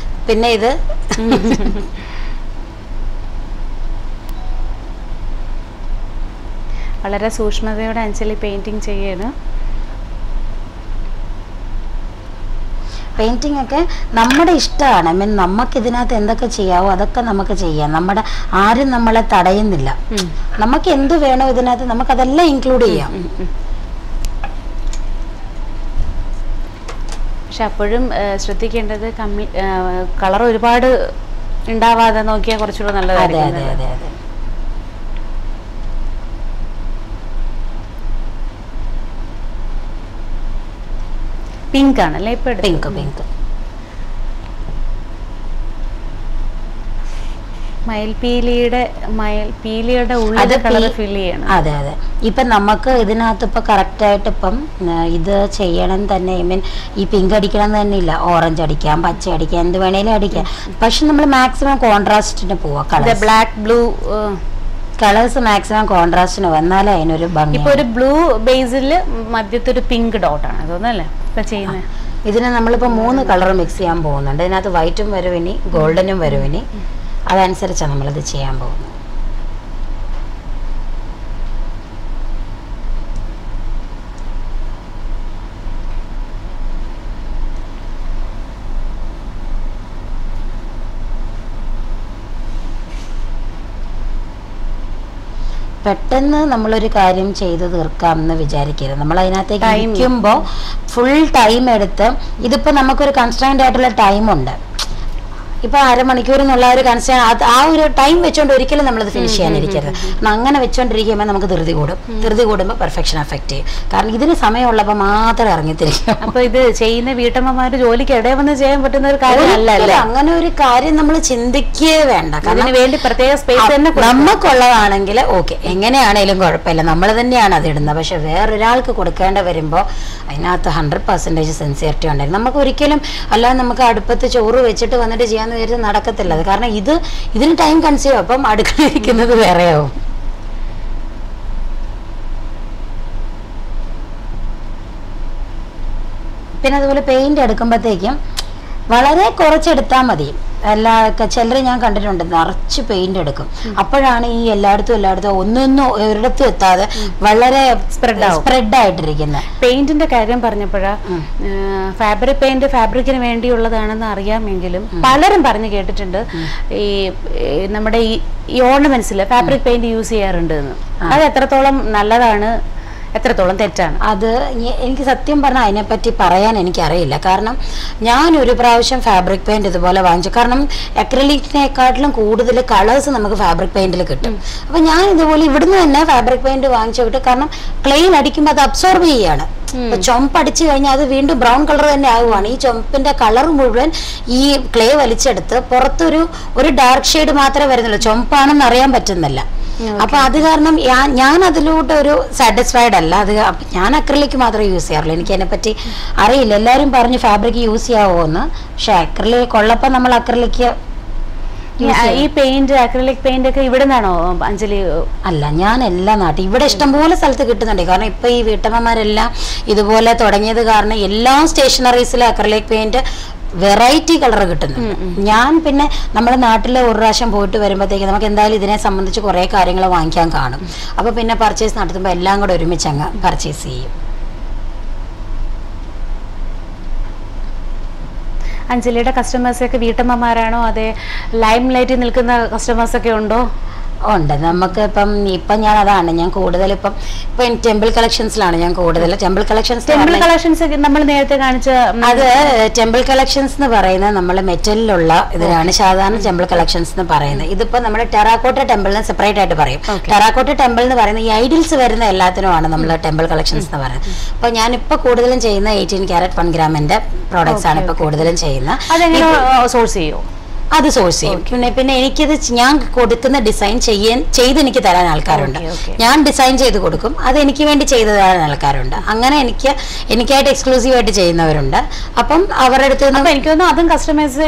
പിന്നെ ഇത് വളരെ സൂക്ഷ്മതയോടെ അഞ്ജലി പെയിന്റിങ് ചെയ്യാണ്. പെയിന്റിംഗ് ഒക്കെ നമ്മുടെ ഇഷ്ടമാണ്. നമുക്ക് ഇതിനകത്ത് എന്തൊക്കെ ചെയ്യാവോ അതൊക്കെ നമുക്ക് ചെയ്യാം. ആരും നമ്മളെ തടയുന്നില്ല. നമുക്ക് എന്ത് വേണോ ഇതിനകത്ത് നമുക്കതെല്ലാം ഇൻക്ലൂഡ് ചെയ്യാം. പക്ഷെ അപ്പോഴും ശ്രദ്ധിക്കേണ്ടത് കളർ ഒരുപാട് ഉണ്ടാവാതെ നോക്കിയാൽ കുറച്ചുകൂടെ നല്ലതായിരിക്കും. അതെ അതെ അതെ. പിങ്ക് ആണല്ലേ ഇപ്പൊ? പിങ്ക് മയിൽപീലിയുടെ ഉള്ളിൽ കളർ ഫിൽ ചെയ്യണം. അതെ അതെ. ഇപ്പം നമുക്ക് ഇതിനകത്ത് ഇപ്പം കറക്റ്റായിട്ട് ഇപ്പം ഇത് ചെയ്യണം തന്നെ. ഈ പിങ്ക് അടിക്കണം തന്നെ ഇല്ല, ഓറഞ്ച് അടിക്കാം, പച്ച അടിക്കാം, എന്ത് വേണേലും അടിക്കാം. പക്ഷെ നമ്മൾ മാക്സിമം കോൺട്രാസ്റ്റിന് പോവാം. ബ്ലാക്ക് ബ്ലൂ കളേഴ്സ് മാക്സിമം കോൺട്രാസ്റ്റിന് വന്നാലേ അതിനൊരു ഭംഗി. ഇപ്പൊ ഒരു ബ്ലൂ ബേസിൽ മധ്യത്തെ ഒരു പിങ്ക് ഡോട്ടാണ് തോന്നല്ലേ ഇപ്പൊ ചെയ്യുന്നത്. ഇതിന് നമ്മളിപ്പോ 3 കളർ മിക്സ് ചെയ്യാൻ പോകുന്നുണ്ട്. ഇതിനകത്ത് വൈറ്റും വരും, ഇനി ഗോൾഡനും വരും. ഇനി അതനുസരിച്ചാണ് നമ്മളിത് ചെയ്യാൻ പോകുന്നത്. പെട്ടെന്ന് നമ്മളൊരു കാര്യം ചെയ്ത് തീർക്കാം എന്ന് വിചാരിക്കരുത്. നമ്മൾ അതിനകത്തേക്ക് ഇരിക്കുമ്പോൾ ഫുൾ ടൈം എടുത്ത്, ഇതിപ്പോൾ നമുക്കൊരു കൺസ്ട്രൈൻഡ് ആയിട്ടുള്ള ടൈമുണ്ട്. ഇപ്പൊ അരമണിക്കൂർ എന്നുള്ള ഒരു കൺസ്ട്രൈൻ, ആ ഒരു ടൈം വെച്ചോണ്ട് ഒരിക്കലും നമ്മളത് ഫിനിഷ് ചെയ്യാനിരിക്കരുത്. അങ്ങനെ വെച്ചോണ്ടിരിക്കുമ്പോൾ നമുക്ക് ധൃതി കൂടും. ധൃതി കൂടുമ്പോൾ പെർഫെക്ഷൻ അഫക്റ്റ് ചെയ്യും. കാരണം ഇതിന് സമയമുള്ളപ്പോൾ മാത്രം ഇറങ്ങിത്തിരിക്കും. അപ്പൊ ഇത് ചെയ്യുന്ന വീട്ടമ്മമാര് ജോലിക്ക് ഇടയിൽ വന്ന് ചെയ്യാൻ പറ്റുന്ന ഒരു കാര്യമല്ല. അങ്ങനെ ഒരു കാര്യം നമ്മൾ ചിന്തിക്കേ വേണ്ട. കാരണം വേണ്ടി പ്രത്യേക സ്പേസ് തന്നെ നമുക്കുള്ളതാണെങ്കിൽ ഓക്കെ, എങ്ങനെയാണേലും കുഴപ്പമില്ല, നമ്മൾ തന്നെയാണ് അത് ഇടുന്നത്. പക്ഷെ വേറൊരാൾക്ക് കൊടുക്കേണ്ട വരുമ്പോൾ അതിനകത്ത് 100% സിൻസിയറിറ്റി ഉണ്ടായിരുന്നു. നമുക്ക് ഒരിക്കലും അല്ലാതെ നമുക്ക് അടുപ്പത്ത് ചോറ് വെച്ചിട്ട് വന്നിട്ട് ചെയ്യാൻ നടക്കത്തില്ല. അത് കാരണം ഇതിന് ടൈം കൺസ്യൂം, അപ്പം അടുക്കളയിരിക്കുന്നത് വേറെയാവും. പിന്നെ അതുപോലെ പെയിന്റ് എടുക്കുമ്പോഴത്തേക്കും വളരെ കുറച്ചെടുത്താൽ മതി. ചിലർ ഞാൻ കണ്ടിട്ടുണ്ട് നിറച്ച് പെയിന്റ് എടുക്കും. അപ്പോഴാണ് ഈ എല്ലായിടത്തും ഒന്നൊന്നും ഒരിടത്തും എത്താതെ വളരെ സ്പ്രെഡ് ആയിട്ടിരിക്കുന്നത്. പെയിന്റിന്റെ കാര്യം പറഞ്ഞപ്പോഴാ, ഫാബ്രിക് പെയിന്റ് ഫാബ്രിക്കിന് വേണ്ടിയുള്ളതാണെന്ന് അറിയാമെങ്കിലും പലരും പറഞ്ഞു കേട്ടിട്ടുണ്ട് ഈ നമ്മുടെ ഈ ഓർണമെന്റ്സിൽ ഫാബ്രിക് പെയിന്റ് യൂസ് ചെയ്യാറുണ്ട് എന്ന്. അത് എത്രത്തോളം നല്ലതാണ്, എത്രത്തോളം തെറ്റാണ്? അത് എനിക്ക് സത്യം പറഞ്ഞാൽ അതിനെപ്പറ്റി പറയാൻ എനിക്കറിയില്ല. കാരണം ഞാനൊരു പ്രാവശ്യം ഫാബ്രിക് പെയിന്റ് ഇതുപോലെ വാങ്ങിച്ചു. കാരണം അക്രലിക്കിനെക്കാട്ടിലും കൂടുതൽ കളേഴ്സ് നമുക്ക് ഫാബ്രിക് പെയിന്റിൽ കിട്ടും. അപ്പം ഞാൻ ഇതുപോലെ ഇവിടുന്ന് തന്നെ ഫാബ്രിക് പെയിന്റ് വാങ്ങിച്ചു കിട്ടും. കാരണം ക്ലെയിൻ അടിക്കുമ്പോൾ അത് അബ്സോർബ് ചെയ്യാണ്. ചുമപ്പ് അടിച്ചു കഴിഞ്ഞാൽ അത് വീണ്ടും ബ്രൗൺ കളർ തന്നെ ആവുകയാണ്. ഈ ചുമപ്പിന്റെ കളർ മുഴുവൻ ഈ ക്ലേ വലിച്ചെടുത്ത് പുറത്തൊരു ഡാർക്ക് ഷെയ്ഡ് മാത്രമേ വരുന്നുള്ളൂ, ചുമപ്പാണെന്ന് അറിയാൻ പറ്റുന്നില്ല. അപ്പൊ അത് കാരണം ഞാൻ അതിലൂടെ ഒരു സാറ്റിസ്ഫൈഡ് അല്ല. അത് ഞാൻ അക്രിലിക് മാത്രമേ യൂസ് ചെയ്യാറുള്ളൂ. എനിക്ക് അതിനെപ്പറ്റി അറിയില്ല. എല്ലാവരും പറഞ്ഞു ഫാബ്രിക് യൂസ് ചെയ്യാവോന്ന്. പക്ഷെ അക്രിലിക് ഉള്ളപ്പോൾ നമ്മൾ അക്രിലിക് ഈ പെയിന്റ് അക്രിലിക് പെയിന്റ് ഒക്കെ ഇവിടെ നിന്നാണോ അഞ്ജലി? അല്ല, ഞാൻ എല്ലാ നാട്ടിൽ ഇവിടെ ഇഷ്ടംപോലെ സ്ഥലത്ത് കിട്ടുന്നുണ്ട്. കാരണം ഇപ്പൊ ഈ വീട്ടമ്മമാരെല്ലാം ഇതുപോലെ തുടങ്ങിയത് കാരണം എല്ലാ സ്റ്റേഷനറീസിലും അക്രിലിക് പെയിന്റ് വെറൈറ്റി കളർ കിട്ടുന്നു. ഞാൻ പിന്നെ നമ്മുടെ നാട്ടിൽ ഒരു പ്രാവശ്യം പോയിട്ട് വരുമ്പോഴത്തേക്ക് നമുക്ക് എന്തായാലും ഇതിനെ സംബന്ധിച്ച് കുറേ കാര്യങ്ങൾ വാങ്ങിക്കാൻ കാണും. അപ്പോൾ പിന്നെ പർച്ചേസ് നടത്തുമ്പോൾ എല്ലാം കൂടെ ഒരുമിച്ച് അങ്ങ് പർച്ചേസ് ചെയ്യും. അഞ്ജലിയുടെ കസ്റ്റമേഴ്സൊക്കെ വീട്ടമ്മമാരാണോ, അതെ ലൈം ലൈറ്റിൽ നിൽക്കുന്ന കസ്റ്റമേഴ്സൊക്കെ ഉണ്ടോ? ഉണ്ട്. നമുക്ക് ഇപ്പം ഞാൻ അതാണ് ഞാൻ കൂടുതൽ ഇപ്പം ടെമ്പിൾ കളക്ഷൻസിലാണ് ഞാൻ കൂടുതൽ. ടെമ്പിൾ കളക്ഷൻസ് നമ്മൾ നേരത്തെ കാണിച്ച അത് ടെമ്പിൾ കളക്ഷൻസ് എന്ന് പറയുന്നത് നമ്മൾ മെറ്റലിലുള്ള ഇതിനാണ് സാധാരണ ടെമ്പിൾ കളക്ഷൻസ് എന്ന് പറയുന്നത്. ഇതിപ്പോ നമ്മുടെ ടെറാക്കോട്ട ടെമ്പിളിന് സെപ്പറേറ്റ് ആയിട്ട് പറയും. ടെറാക്കോട്ട ടെമ്പിൾ എന്ന് പറയുന്നത് ഈ ഐഡിൽസ് വരുന്ന എല്ലാത്തിനുമാണ് നമ്മൾ ടെമ്പിൾ കളക്ഷൻസ് എന്ന് പറയുന്നത്. അപ്പൊ ഞാനിപ്പോ കൂടുതലും ചെയ്യുന്ന 18 കാരറ്റ് 1 ഗ്രാമിന്റെ പ്രോഡക്ട്സ് ആണ് ഇപ്പൊ കൂടുതലും ചെയ്യുന്നത്. അതെങ്ങനെ സോഴ്സ് ചെയ്യോ? അത് സോഴ്സ് ചെയ്യും. പിന്നെ എനിക്കിത് ഞാൻ കൊടുക്കുന്ന ഡിസൈൻ ചെയ്ത് എനിക്ക് തരാൻ ആൾക്കാരുണ്ട്. ഞാൻ ഡിസൈൻ ചെയ്ത് കൊടുക്കും, അത് എനിക്ക് വേണ്ടി ചെയ്ത് തരാൻ ആൾക്കാരുണ്ട്. അങ്ങനെ എനിക്കായിട്ട് എക്സ്ക്ലൂസീവ് ആയിട്ട് ചെയ്യുന്നവരുണ്ട്. അപ്പം അവരുടെ അടുത്ത് എനിക്ക് തോന്നുന്നു അതും കസ്റ്റമൈസ്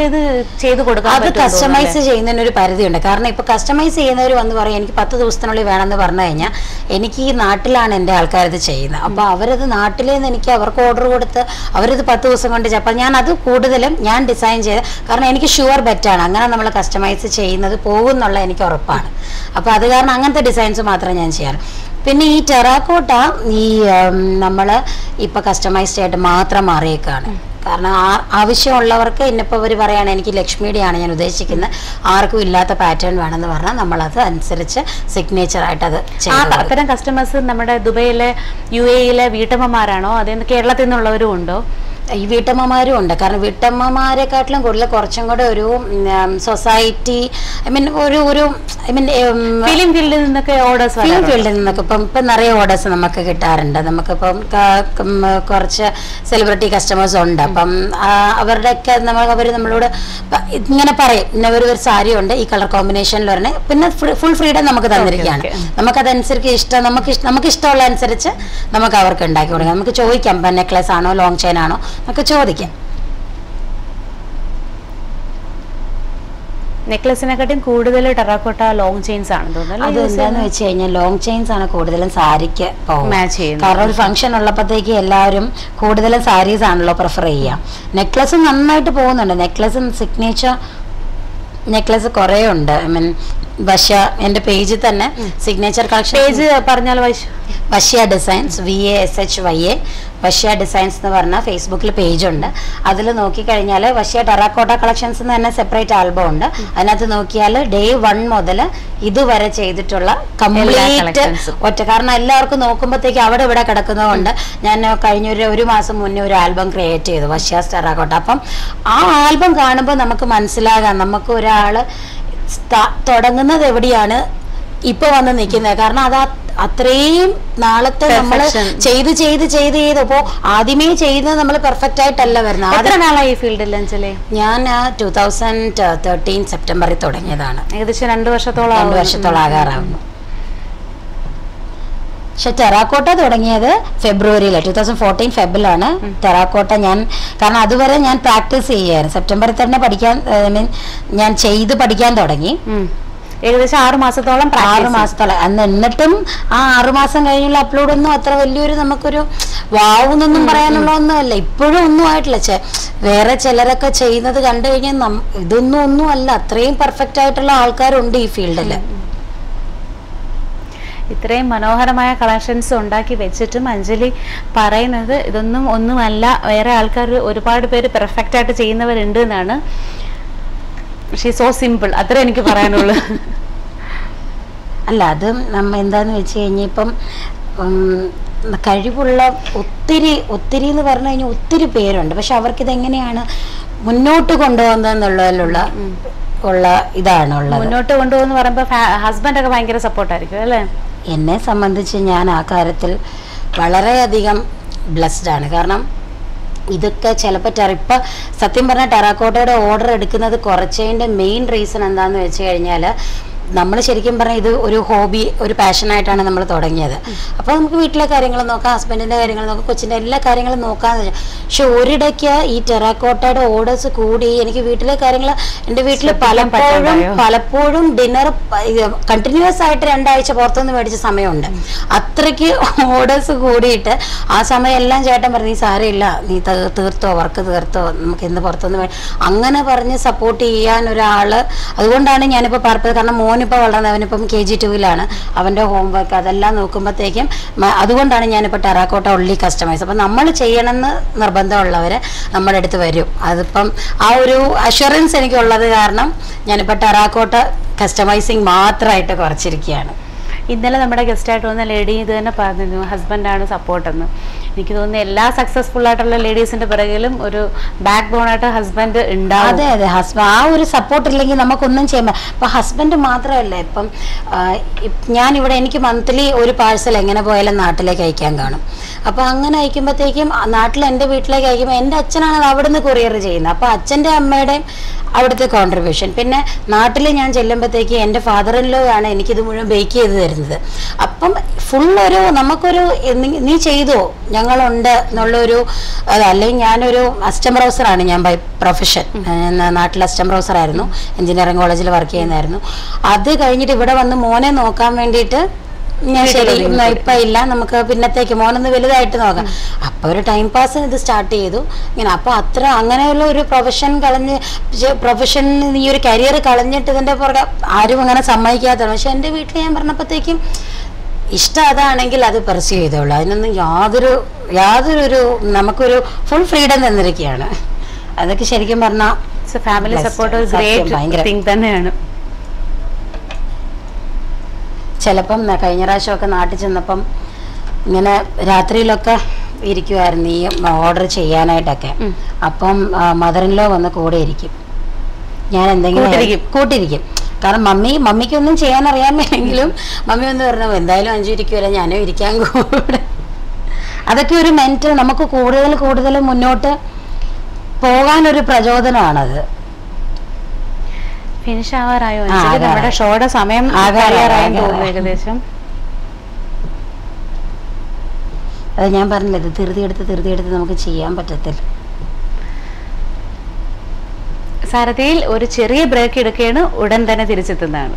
ചെയ്ത് കൊടുക്കാം. അത് കസ്റ്റമൈസ് ചെയ്യുന്നതിന് ഒരു പരിധിയുണ്ട്. കാരണം ഇപ്പൊ കസ്റ്റമൈസ് ചെയ്യുന്നവർ വന്ന് പറയും എനിക്ക് 10 ദിവസത്തിനുള്ളിൽ വേണമെന്ന് പറഞ്ഞു കഴിഞ്ഞാൽ എനിക്ക് ഈ നാട്ടിലാണ് എൻ്റെ ആൾക്കാരത് ചെയ്യുന്നത്. അപ്പൊ അവരത് നാട്ടിൽ നിന്ന് എനിക്ക് അവർക്ക് ഓർഡർ കൊടുത്ത് അവരത് 10 ദിവസം കൊണ്ട് അപ്പം ഞാൻ അത് കൂടുതലും ഞാൻ ഡിസൈൻ ചെയ്ത്, കാരണം എനിക്ക് ഷുവർ ബെറ്റ് അങ്ങനെ നമ്മൾ കസ്റ്റമൈസ് ചെയ്യുന്നത് പോകുന്നുള്ള എനിക്ക് ഉറപ്പാണ്. അപ്പോൾ അത് കാരണം അങ്ങനത്തെ ഡിസൈൻസ് മാത്രമേ ഞാൻ ചെയ്യാറ്. പിന്നെ ഈ ടെറാക്കോട്ട നമ്മൾ ഇപ്പൊ കസ്റ്റമൈസ്ഡ് ആയിട്ട് മാത്രം മാറിയേക്കാണ്. കാരണം ആവശ്യമുള്ളവർക്ക് ഇന്നിപ്പോൾ അവർ പറയുകയാണ് എനിക്ക് ലക്ഷ്മിയുടെയാണ് ഞാൻ ഉദ്ദേശിക്കുന്നത്, ആർക്കും ഇല്ലാത്ത പാറ്റേൺ വേണമെന്ന് പറഞ്ഞാൽ നമ്മളത് അനുസരിച്ച് സിഗ്നേച്ചറായിട്ട് അത് ചെയ്യും. അത്തരം കസ്റ്റമേഴ്സ് നമ്മുടെ ദുബൈയിലെ UAE വീട്ടമ്മമാരാണോ, അതേ കേരളത്തിൽ നിന്നുള്ളവരും ഉണ്ടോ? ഈ വീട്ടമ്മമാരും ഉണ്ട്. കാരണം വീട്ടമ്മമാരെക്കാട്ടിലും കൂടുതൽ കുറച്ചും കൂടെ ഒരു സൊസൈറ്റി ഫിലിം ഫീൽഡിൽ നിന്നൊക്കെ ഇപ്പം നിറയെ ഓർഡേഴ്സ് നമുക്ക് കിട്ടാറുണ്ട്. നമുക്കിപ്പം കുറച്ച് സെലിബ്രിറ്റി കസ്റ്റമേഴ്സ് ഉണ്ട്. അപ്പം അവരുടെയൊക്കെ അവർ നമ്മളോട് ഇങ്ങനെ പറയും ഇന്നൊരു സാരി ഉണ്ട് ഈ കളർ കോമ്പിനേഷനിൽ വരണേ, പിന്നെ ഫുൾ ഫ്രീഡം നമുക്ക് തന്നിരിക്കുകയാണ്. നമുക്കതനുസരിച്ച് നമുക്ക് ഇഷ്ടമുള്ള അനുസരിച്ച് നമുക്ക് അവർക്ക് ഉണ്ടാക്കി കൊടുക്കാം. നമുക്ക് ചോദിക്കാം നെക്ലസ് ആണോ ലോങ് ചെയിൻ ആണോ നമുക്ക് ചോദിക്കാം. നെക്ലസിനെക്കാട്ടും കൂടുതൽ ടെറാക്കോട്ട ലോങ് ചെയിൻസ് ആണ് തോന്നുന്നത്. അത് എന്താന്ന് വെച്ച് കഴിഞ്ഞാൽ ലോങ് ചെയിൻസ് ആണ് കൂടുതലും സാരിക്ക് മാച്ച് ചെയ്യുന്നത്. കാരണം ഒരു ഫംഗ്ഷൻ ഉള്ളപ്പോഴത്തേക്ക് എല്ലാവരും കൂടുതലും സാരീസ് ആണല്ലോ പ്രിഫർ ചെയ്യാം. നെക്ലസ് നന്നായിട്ട് പോകുന്നുണ്ട്. നെക്ലസ് സിഗ്നേച്ചർ നെക്ലസ് കുറേ ഉണ്ട്. വശ്യ എൻ്റെ പേജിൽ തന്നെ സിഗ്നേച്ചർ കളക്ഷൻ പേജ് പറഞ്ഞാൽ വശ്യ ഡിസൈൻസ് VASHYA വശ്യ ഡിസൈൻസ് എന്ന് പറഞ്ഞ ഫേസ്ബുക്കിൽ പേജുണ്ട്. അതിൽ നോക്കിക്കഴിഞ്ഞാൽ വശ്യ ടെറാക്കോട്ട കളക്ഷൻസ് എന്ന് തന്നെ സെപ്പറേറ്റ് ആൽബം ഉണ്ട്. അതിനകത്ത് നോക്കിയാൽ Day 1 മുതൽ ഇതുവരെ ചെയ്തിട്ടുള്ള കംപ്ലീറ്റ് ഒറ്റ, കാരണം എല്ലാവർക്കും നോക്കുമ്പോഴത്തേക്ക് അവിടെ ഇവിടെ കിടക്കുന്നതുകൊണ്ട് ഞാൻ കഴിഞ്ഞൊരു മാസം മുന്നേ ഒരു ആൽബം ക്രിയേറ്റ് ചെയ്തു വശ്യ ടെറാക്കോട്ട. അപ്പം ആ ആൽബം കാണുമ്പോൾ നമുക്ക് മനസ്സിലാകാം നമുക്ക് ഒരാൾ തുടങ്ങുന്നത് എവിടെയാണ് ഇപ്പൊ വന്ന് നിൽക്കുന്നത്. കാരണം അത് അത്രയും നാളത്തെ നമ്മൾ ചെയ്ത് ചെയ്ത് ചെയ്ത് ചെയ്ത് ഇപ്പോ ആദ്യമേ ചെയ്യുന്നത് നമ്മൾ പെർഫെക്റ്റ് ആയിട്ടല്ല വരുന്നത്. എത്ര നാളായി ഈ ഫീൽഡിൽ അഞ്ജലി? ഞാൻ 2013 സെപ്റ്റംബറിൽ തുടങ്ങിയതാണ്. ഏകദേശം 2 വർഷത്തോളം ആകാറാവുന്നു. പക്ഷെ ടെറാക്കോട്ട തുടങ്ങിയത് ഫെബ്രുവരിയിൽ 2014 ഫെബ്രുവരിയിലാണ് ടെറാക്കോട്ട ഞാൻ, കാരണം അതുവരെ ഞാൻ പ്രാക്ടീസ് ചെയ്യായിരുന്നു. സെപ്റ്റംബറിൽ തന്നെ ഞാൻ ചെയ്ത് പഠിക്കാൻ തുടങ്ങി. ഏകദേശം 6 മാസത്തോളം അന്ന്. എന്നിട്ടും ആ 6 മാസം കഴിഞ്ഞുള്ള അപ്ലോഡ് ഒന്നും അത്ര വലിയൊരു നമുക്കൊരു വാവുന്നൊന്നും പറയാനുള്ള ഒന്നുമല്ല. ഇപ്പോഴും ഒന്നും ആയിട്ടില്ല. വേറെ ചിലരൊക്കെ ചെയ്യുന്നത് കണ്ടു കഴിഞ്ഞാൽ ഒന്നും അല്ല. അത്രയും പെർഫെക്റ്റ് ആയിട്ടുള്ള ആൾക്കാരുണ്ട് ഈ ഫീൽഡിൽ. ഇത്രയും മനോഹരമായ കളക്ഷൻസ് ഉണ്ടാക്കി വെച്ചിട്ടും അഞ്ജലി പറയുന്നത് ഒന്നുമല്ല, വേറെ ആൾക്കാർ ഒരുപാട് പേര് പെർഫെക്റ്റ് ആയിട്ട് ചെയ്യുന്നവരുണ്ട് എന്നാണ്. ഷീ സോ സിമ്പിൾ, അത്ര എനിക്ക് പറയാനുള്ളൂ. അല്ല, അത് എന്താന്ന് വെച്ച് കഴിഞ്ഞാൽ ഇപ്പം കഴിവുള്ള ഒത്തിരി എന്ന് പറഞ്ഞു കഴിഞ്ഞാൽ ഒത്തിരി പേരുണ്ട്. പക്ഷെ അവർക്കിതെങ്ങനെയാണ് മുന്നോട്ട് കൊണ്ടുപോകുന്നതെന്നുള്ളതിലുള്ള ഇതാണുള്ളത്. മുന്നോട്ട് കൊണ്ടുപോകുന്ന പറയുമ്പോൾ ഹസ്ബൻഡൊക്കെ ഭയങ്കര സപ്പോർട്ടായിരിക്കും അല്ലേ? എന്നെ സംബന്ധിച്ച് ഞാൻ ആ കാര്യത്തിൽ വളരെയധികം ബ്ലെസ്ഡ് ആണ്. കാരണം ഇതൊക്കെ ചിലപ്പോൾ ഇപ്പം സത്യം പറഞ്ഞാൽ ടെറാക്കോട്ടയുടെ ഓർഡർ എടുക്കുന്നത് കുറച്ചതിൻ്റെ മെയിൻ റീസൺ എന്താണെന്ന് വെച്ച് കഴിഞ്ഞാൽ നമ്മൾ ശരിക്കും പറഞ്ഞാൽ ഇത് ഒരു ഹോബി, ഒരു പാഷനായിട്ടാണ് നമ്മൾ തുടങ്ങിയത്. അപ്പോൾ നമുക്ക് വീട്ടിലെ കാര്യങ്ങൾ നോക്കാം, ഹസ്ബൻഡിൻ്റെ കാര്യങ്ങൾ നോക്കാം, കൊച്ചിൻ്റെ എല്ലാ കാര്യങ്ങളും നോക്കാമെന്ന് വെച്ചാൽ. പക്ഷെ ഒരിടയ്ക്ക് ഈ ടെറാക്കോട്ടയുടെ ഓർഡേഴ്സ് കൂടി എനിക്ക് വീട്ടിലെ കാര്യങ്ങൾ, എൻ്റെ വീട്ടിൽ പലപ്പോഴും ഡിന്നർ കണ്ടിന്യൂസ് ആയിട്ട് 2 ആഴ്ച പുറത്തുനിന്ന് മേടിച്ച സമയമുണ്ട്. അത്രയ്ക്ക് ഓർഡേഴ്സ് കൂടിയിട്ട് ആ സമയം എല്ലാം ചേട്ടൻ പറഞ്ഞു, നീ സാരമില്ല, നീ തീർത്തോ, വർക്ക് തീർത്തോ, നമുക്ക് ഇന്ന് പുറത്തുനിന്ന് അങ്ങനെ പറഞ്ഞ് സപ്പോർട്ട് ചെയ്യാൻ ഒരാൾ. അതുകൊണ്ടാണ് ഞാനിപ്പോൾ പറഞ്ഞത്. കാരണം മോനിപ്പോൾ അവനിപ്പം KG2-ലാണ്, അവൻ്റെ ഹോംവർക്ക് അതെല്ലാം നോക്കുമ്പോഴത്തേക്കും അതുകൊണ്ടാണ് ഞാനിപ്പോൾ ടെറാക്കോട്ട ഉള്ളി കസ്റ്റമൈസ്. അപ്പം നമ്മൾ ചെയ്യണമെന്ന് നിർബന്ധമുള്ളവർ നമ്മുടെ അടുത്ത് വരും. അതിപ്പം ആ ഒരു അഷ്വറൻസ് എനിക്കുള്ളത് കാരണം ഞാനിപ്പോൾ ടെറാക്കോട്ട കസ്റ്റമൈസിങ് മാത്രമായിട്ട് കുറച്ചിരിക്കുകയാണ്. ഇന്നലെ നമ്മുടെ ഗസ്റ്റായിട്ട് വന്ന ലേഡി ഇത് തന്നെ പറഞ്ഞു, ഹസ്ബൻഡാണ് സപ്പോർട്ടെന്ന്. എനിക്ക് തോന്നുന്നു എല്ലാ സക്സസ്ഫുൾ ആയിട്ടുള്ള ലേഡീസിന്റെ പിറകിലും ഒരു ബാക്ക് ബോണായിട്ട് ഹസ്ബൻഡ് ഉണ്ടാവും. അതെ, ആ ഒരു സപ്പോർട്ട് ഇല്ലെങ്കിൽ നമുക്കൊന്നും ചെയ്യാൻ പറ്റില്ല. ഇപ്പം ഹസ്ബൻഡ് മാത്രമല്ല, ഇപ്പം ഞാനിവിടെ എനിക്ക് മന്ത്ലി ഒരു പാഴ്സൽ എങ്ങനെ പോയാലും നാട്ടിലേക്ക് അയക്കാൻ കാണും. അപ്പോൾ അങ്ങനെ അയക്കുമ്പോഴത്തേക്കും നാട്ടിൽ എൻ്റെ വീട്ടിലേക്ക് അയക്കുമ്പോൾ എൻ്റെ അച്ഛനാണ് അവിടെ നിന്ന് കൊറിയർ ചെയ്യുന്നത്. അപ്പോൾ അച്ഛൻ്റെ അമ്മയുടെയും അവിടുത്തെ കോൺട്രിബ്യൂഷൻ. പിന്നെ നാട്ടിൽ ഞാൻ ചെല്ലുമ്പോഴത്തേക്ക് എൻ്റെ ഫാദർ ഇൻ ലോ ആണ് എനിക്കിത് മുഴുവൻ ബേക്ക് ചെയ്ത് തരുന്നത്. അപ്പം ഫുള്ളൊരു നമുക്കൊരു നീ ചെയ്തോ, ഞങ്ങളുണ്ട് എന്നുള്ളൊരു അല്ലെങ്കിൽ ഞാനൊരു അസിസ്റ്റന്റ് പ്രൊഫസറാണ് ഞാൻ ബൈ പ്രൊഫഷൻ. നാട്ടിൽ അസിസ്റ്റന്റ് പ്രൊഫസറായിരുന്നു, എഞ്ചിനീയറിംഗ് കോളേജിൽ വർക്ക് ചെയ്യുന്നതായിരുന്നു. അത് കഴിഞ്ഞിട്ട് ഇവിടെ വന്ന് മോനെ നോക്കാൻ വേണ്ടിയിട്ട് ഞാൻ ശരി ഇപ്പം ഇല്ല, നമുക്ക് പിന്നത്തേക്ക് മോനൊന്ന് വലുതായിട്ട് നോക്കാം. അപ്പോൾ ഒരു ടൈം പാസിന് ഇത് സ്റ്റാർട്ട് ചെയ്തു ഇങ്ങനെ. അപ്പോൾ അങ്ങനെയുള്ള ഒരു പ്രൊഫഷൻ ഈ ഒരു കരിയർ കളഞ്ഞിട്ട് ഇതിൻ്റെ പുറകെ ആരും അങ്ങനെ സമ്മതിക്കാത്തതാണ്. പക്ഷെ എൻ്റെ വീട്ടിൽ ഞാൻ പറഞ്ഞപ്പോഴത്തേക്കും ഇഷ്ടം അതാണെങ്കിൽ അത് പെർസ്യൂ ചെയ്തോളൂ. അതിനൊന്നും യാതൊരു നമുക്കൊരു ഫുൾ ഫ്രീഡം തന്നിരിക്കുകയാണ്. അതൊക്കെ ശരിക്കും പറഞ്ഞാൽ ഫാമിലി സപ്പോർട്ട് ഭയങ്കര തന്നെയാണ്. ചിലപ്പം കഴിഞ്ഞ പ്രാവശ്യമൊക്കെ നാട്ടിൽ ചെന്നപ്പം ഇങ്ങനെ രാത്രിയിലൊക്കെ ഇരിക്കുമായിരുന്നു ഈ ഓർഡർ ചെയ്യാനായിട്ടൊക്കെ. അപ്പം മദർ ഇൻ ലോ വന്ന് കൂടെ ഇരിക്കും, ഞാൻ എന്തെങ്കിലും കൂട്ടിരിക്കും. കാരണം മമ്മിക്കൊന്നും ചെയ്യാൻ അറിയാമെങ്കിലും മമ്മി ഒന്ന് പറഞ്ഞു, എന്തായാലും 5 ഇരിക്കുമല്ലോ, ഞാനും ഇരിക്കാൻ കൂടെ. അതൊക്കെ ഒരു മെന്റൽ നമുക്ക് കൂടുതൽ മുന്നോട്ട് പോകാനൊരു പ്രചോദനമാണത്. ഫിനിഷ് ആവാറായോ? നമ്മുടെ ഷോയുടെ സമയം ആകാറായെന്ന് തോന്നുന്നു ഏകദേശം. അത് ഞാൻ പറഞ്ഞില്ല, ഇത് ധൃതിയെടുത്ത് നമുക്ക് ചെയ്യാൻ പറ്റത്തില്ല. സാരഥിയിൽ ഒരു ചെറിയ ബ്രേക്ക് എടുക്കുകയാണ്, ഉടൻ തന്നെ തിരിച്ചെത്തുന്നതാണ്.